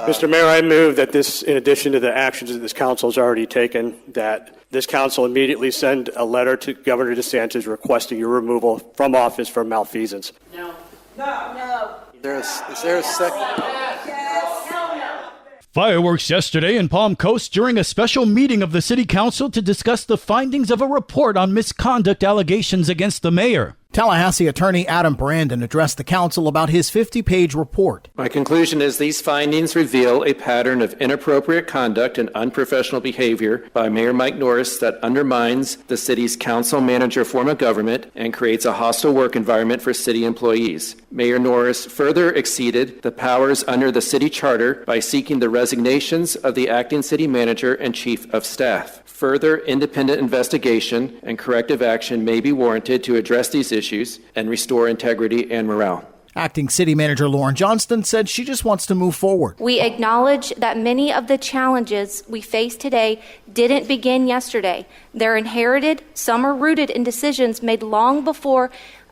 Mr. Mayor, I move that this, in addition to the actions that this council has already taken, that this council immediately send a letter to Governor DeSantis requesting your removal from office for malfeasance. No. Is there a second? Fireworks yesterday in Palm Coast during a special meeting of the city council to discuss the findings of a report on misconduct allegations against the mayor. Tallahassee attorney Adam Brandon addressed the council about his 50-page report. My conclusion is these findings reveal a pattern of inappropriate conduct and unprofessional behavior by Mayor Mike Norris that undermines the city's council-manager form of government and creates a hostile work environment for city employees. Mayor Norris further exceeded the powers under the city charter by seeking the resignations of the acting city manager and chief of staff. Further independent investigation and corrective action may be warranted to address these issues and restore integrity and morale. Acting City Manager Lauren Johnston said she just wants to move forward. We acknowledge that many of the challenges we face today didn't begin yesterday. They're inherited, some are rooted in decisions made long before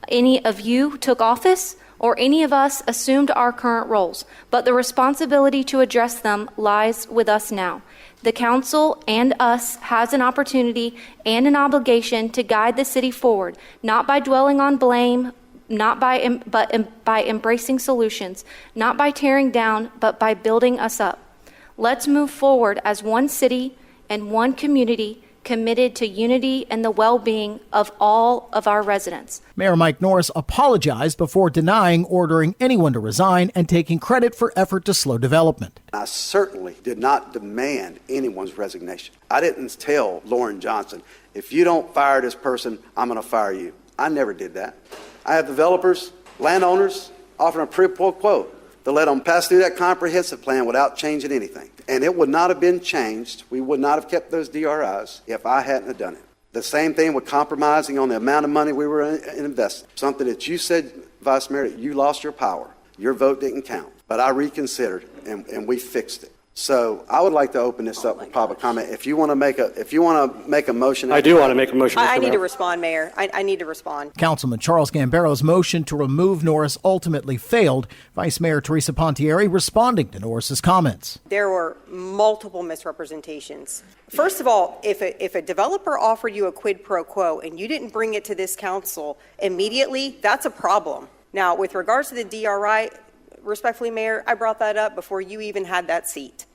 any of you took office or any of us assumed our current roles. But the responsibility to address them lies with us now. The council and us has an opportunity and an obligation to guide the city forward, not by dwelling on blame, but by embracing solutions, not by tearing down, but by building us up. Let's move forward as one city and one community committed to unity and the well-being of all of our residents. Mayor Mike Norris apologized before denying ordering anyone to resign and taking credit for effort to slow development. I certainly did not demand anyone's resignation. I didn't tell Lauren Johnson, if you don't fire this person, I'm going to fire you. I never did that. I have developers, landowners offering a pro quote to let them pass through that comprehensive plan without changing anything. And it would not have been changed. We would not have kept those DRIs if I hadn't have done it. The same thing with compromising on the amount of money we were investing. Something that you said, Vice Mayor, that you lost your power. Your vote didn't count. But I reconsidered, and we fixed it. So I would like to open this up with public comment. If you want to make a motion, I do want to make a motion. I need to respond, Mayor. I need to respond. Councilman Charles Gambaro's motion to remove Norris ultimately failed. Vice Mayor Teresa Pontieri responding to Norris's comments. There were multiple misrepresentations. First of all, if a developer offered you a quid pro quo and you didn't bring it to this council immediately, that's a problem. Now, with regards to the DRI, respectfully, Mayor, I brought that up before you even had that seat.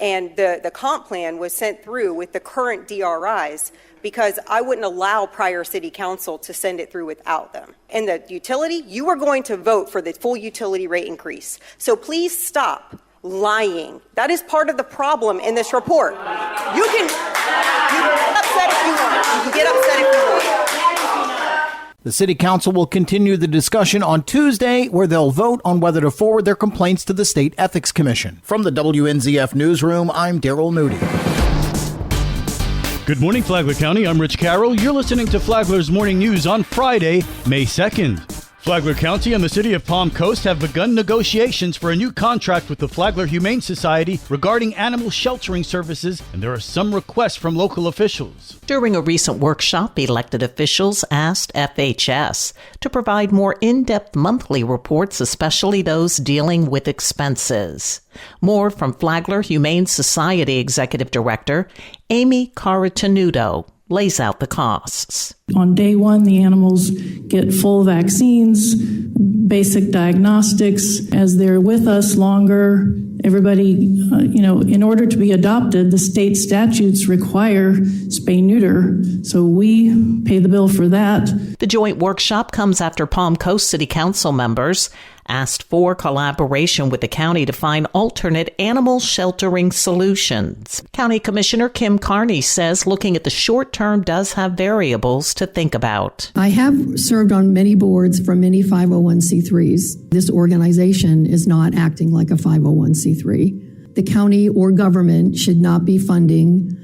And the comp plan was sent through with the current DRIs because I wouldn't allow prior city council to send it through without them. And the utility, you are going to vote for the full utility rate increase. So please stop lying. That is part of the problem in this report. You can get upset if you want. You can get upset if you want. The City Council will continue the discussion on Tuesday, where they'll vote on whether to forward their complaints to the State Ethics Commission. From the WNZF Newsroom, I'm Daryl Moody. Good morning, Flagler County. I'm Rich Carroll. You're listening to Flagler's Morning News on Friday, May 2nd. Flagler County and the city of Palm Coast have begun negotiations for a new contract with the Flagler Humane Society regarding animal sheltering services, and there are some requests from local officials. During a recent workshop, elected officials asked FHS to provide more in-depth monthly reports, especially those dealing with expenses. More from Flagler Humane Society Executive Director Amy Caratanudo lays out the costs. On day one, the animals get full vaccines, basic diagnostics. As they're with us longer, everybody, in order to be adopted, the state statutes require spay-neuter. So we pay the bill for that. The joint workshop comes after Palm Coast City Council members asked for collaboration with the county to find alternate animal sheltering solutions. County Commissioner Kim Carney says looking at the short term does have variables to think about. I have served on many boards for many 501c3s. This organization is not acting like a 501c3. The county or government should not be funding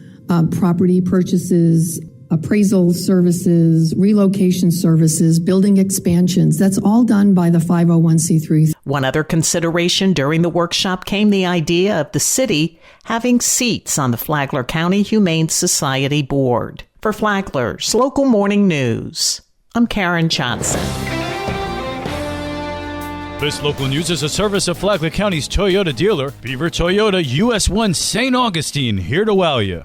property purchases, appraisal services, relocation services, building expansions. That's all done by the 501c3. One other consideration during the workshop came the idea of the city having seats on the Flagler County Humane Society Board. For Flagler's Local Morning News, I'm Karen Johnson. This local news is a service of Flagler County's Toyota dealer, Beaver Toyota US 1 St. Augustine, here to wow you.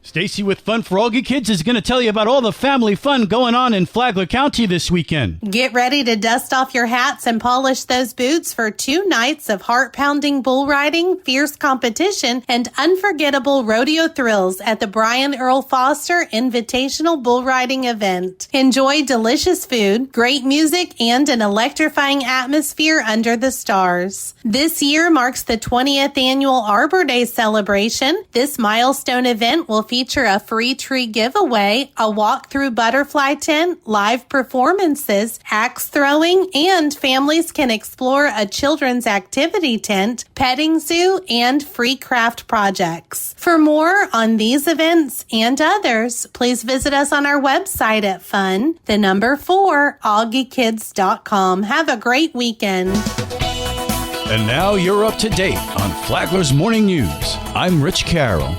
Stacy with Fun for All You Kids is going to tell you about all the family fun going on in Flagler County this weekend. Get ready to dust off your hats and polish those boots for 2 nights of heart-pounding bull riding, fierce competition, and unforgettable rodeo thrills at the Brian Earl Foster Invitational Bull Riding event. Enjoy delicious food, great music, and an electrifying atmosphere under the stars. This year marks the 20th annual Arbor Day celebration. This milestone event will feature a free tree giveaway, a walk through butterfly tent, live performances, axe throwing, and families can explore a children's activity tent, petting zoo, and free craft projects. For more on these events and others, please visit us on our website at fun4augiekids.com. Have a great weekend. And now you're up to date on Flagler's Morning News. I'm Rich Carroll.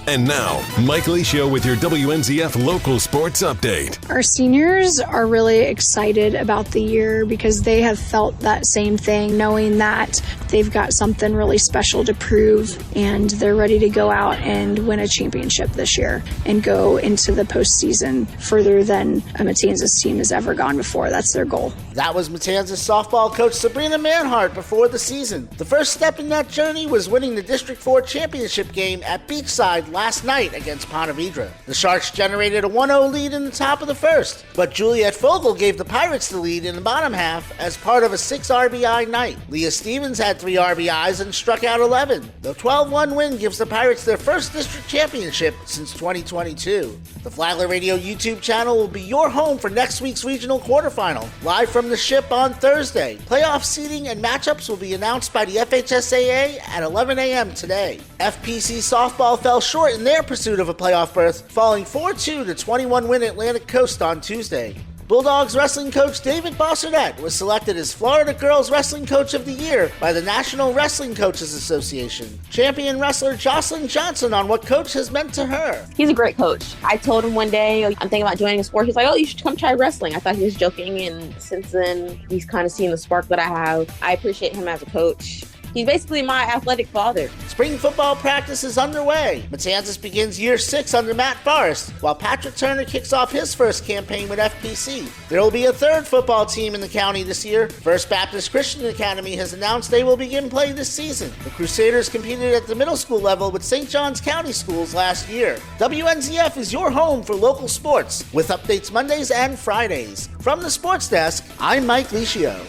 And now, Mike Licio with your WNZF local sports update. Our seniors are really excited about the year because they have felt that same thing, knowing that they've got something really special to prove, and they're ready to go out and win a championship this year and go into the postseason further than a Matanzas team has ever gone before. That's their goal. That was Matanzas softball coach Sabrina Manhart before the season. The first step in that journey was winning the District 4 championship game at Beachside last night against Ponte Vedra. The Sharks generated a 1-0 lead in the top of the first, but Juliet Fogel gave the Pirates the lead in the bottom half as part of a 6 RBI night. Leah Stevens had 3 RBIs and struck out 11. The 12-1 win gives the Pirates their first district championship since 2022. The Flagler Radio YouTube channel will be your home for next week's regional quarterfinal, live from the Ship on Thursday. Playoff seeding and matchups will be announced by the FHSAA at 11 a.m. today. FPC softball fell short in their pursuit of a playoff berth, falling 4-2 to 21-win Atlantic Coast on Tuesday. Bulldogs wrestling coach David Bossernette was selected as Florida Girls Wrestling Coach of the Year by the National Wrestling Coaches Association. Champion wrestler Jocelyn Johnson on what coach has meant to her. He's a great coach. I told him one day, I'm thinking about joining a sport. He's like, oh, you should come try wrestling. I thought he was joking, and since then, he's kind of seen the spark that I have. I appreciate him as a coach. He's basically my athletic father. Spring football practice is underway. Matanzas begins year 6 under Matt Forrest, while Patrick Turner kicks off his first campaign with FPC. There will be a third football team in the county this year. First Baptist Christian Academy has announced they will begin play this season. The Crusaders competed at the middle school level with St. John's County Schools last year. WNZF is your home for local sports, with updates Mondays and Fridays. From the sports desk, I'm Mike Licio.